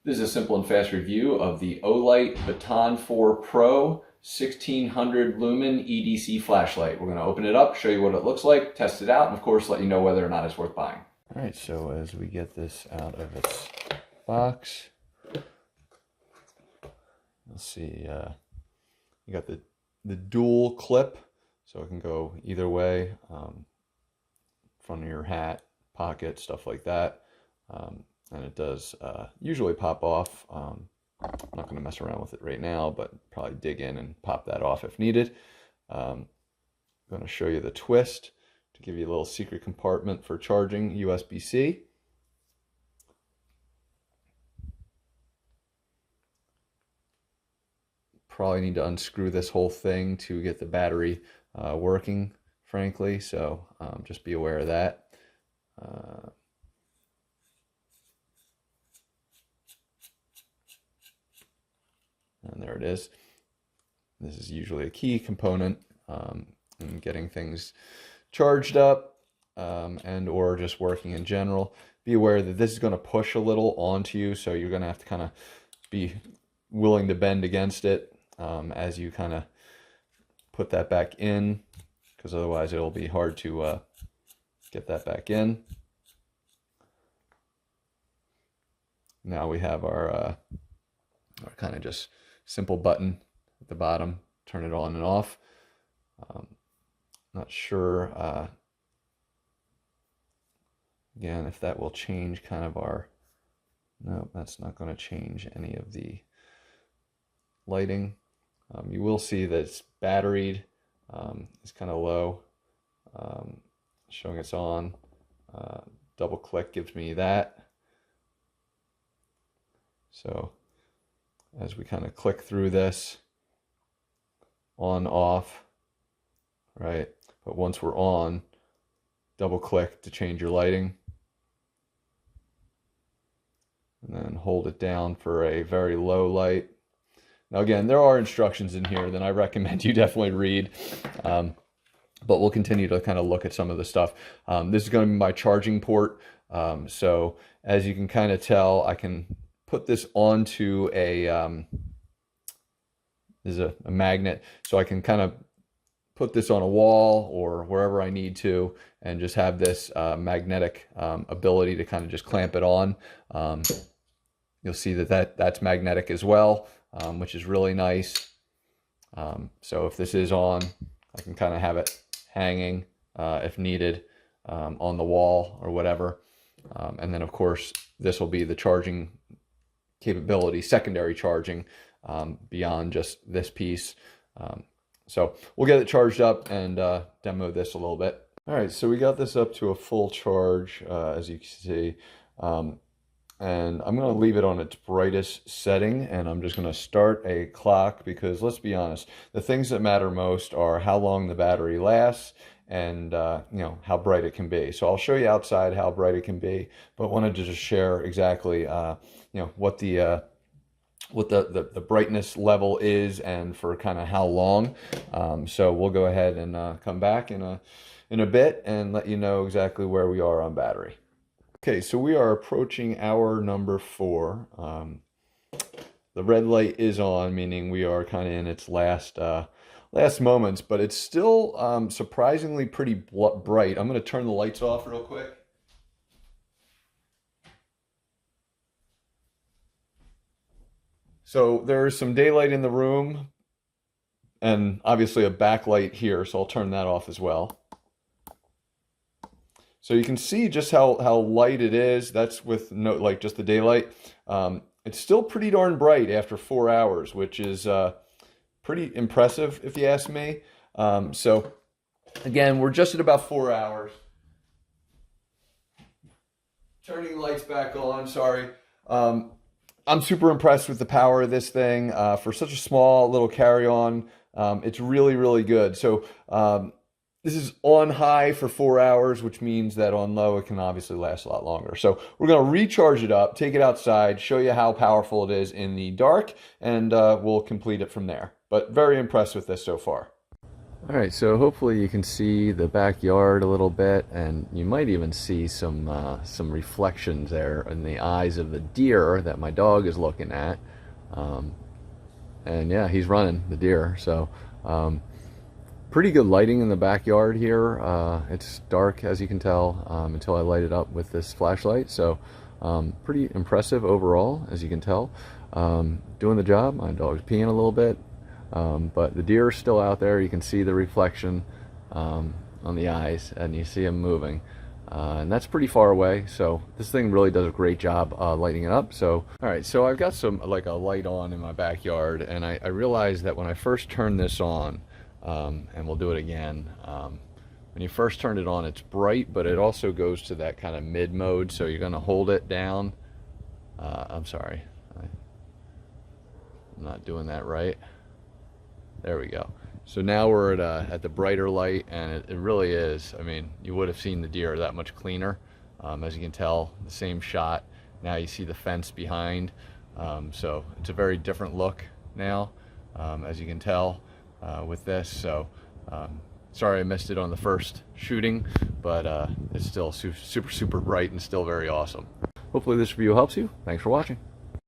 This is a simple and fast review of the OLIGHT Baton4 Pro 1600 lumen EDC flashlight. We're going to open it up, show you what it looks like, test it out, and of course let you know whether or not it's worth buying. All right, so as we get this out of its box, let's see, you got the dual clip, so it can go either way, front of your hat, pocket, stuff like that. And it does usually pop off. I'm not going to mess around with it right now, but probably dig in and pop that off if needed. I'm going to show you the twist to give you a little secret compartment for charging USB-C. Probably need to unscrew this whole thing to get the battery working, frankly, so just be aware of that. And there it is. This is usually a key component in getting things charged up and or just working in general. Be aware that this is going to push a little onto you, so you're going to have to kind of be willing to bend against it as you kind of put that back in, because otherwise it'll be hard to get that back in. Now we have our kind of just simple button at the bottom, turn it on and off. Not sure, again, if that will change kind of our, no, that's not going to change any of the lighting. You will see that it's batteried, it's kind of low, showing it's on. Double click gives me that. So as we kind of click through this, on, off, right? But once we're on, double click to change your lighting. And then hold it down for a very low light. Now again, there are instructions in here that I recommend you definitely read. But we'll continue to kind of look at some of the stuff. This is going to be my charging port. So as you can kind of tell, I can put this onto a magnet, so I can kind of put this on a wall or wherever I need to, and just have this magnetic ability to kind of just clamp it on. You'll see that that's magnetic as well, which is really nice. So if this is on, I can kind of have it hanging if needed on the wall or whatever. And then of course this will be the charging capability, secondary charging beyond just this piece. So we'll get it charged up and demo this a little bit. All right, so we got this up to a full charge, as you can see. And I'm going to leave it on its brightest setting, and I'm just going to start a clock, because let's be honest, the things that matter most are how long the battery lasts and you know, how bright it can be. So I'll show you outside how bright it can be, but wanted to just share exactly you know, what the brightness level is and for kind of how long. So we'll go ahead and come back in a bit and let you know exactly where we are on battery. Okay, so we are approaching hour number 4. The red light is on, meaning we are kind of in its last moments, but it's still surprisingly pretty bright. I'm going to turn the lights off real quick. So there's some daylight in the room and obviously a backlight here, so I'll turn that off as well. So you can see just how light it is. That's with just the daylight. It's still pretty darn bright after 4 hours, which is pretty impressive if you ask me. So again, we're just at about 4 hours. Turning the lights back on, sorry. I'm super impressed with the power of this thing. For such a small little carry-on, it's really, really good. So this is on high for 4 hours, which means that on low it can obviously last a lot longer. So we're going to recharge it up, take it outside, show you how powerful it is in the dark, and we'll complete it from there. But very impressed with this so far. All right, so hopefully you can see the backyard a little bit, and you might even see some reflections there in the eyes of the deer that my dog is looking at. And yeah, he's running, the deer. So pretty good lighting in the backyard here. It's dark, as you can tell, until I light it up with this flashlight. So pretty impressive overall, as you can tell. Doing the job. My dog's peeing a little bit. But the deer is still out there. You can see the reflection on the eyes, and you see him moving. And that's pretty far away, so this thing really does a great job lighting it up. So, all right, so I've got some like a light on in my backyard, and I realized that when I first turned this on, and we'll do it again, when you first turn it on, it's bright, but it also goes to that kind of mid mode, so you're going to hold it down. I'm sorry, I'm not doing that right. There we go. So now we're at the brighter light, and it really is. I mean, you would have seen the deer that much cleaner. As you can tell, the same shot. Now you see the fence behind. So it's a very different look now, as you can tell with this. So sorry I missed it on the first shooting, but it's still super bright and still very awesome. Hopefully this review helps you. Thanks for watching.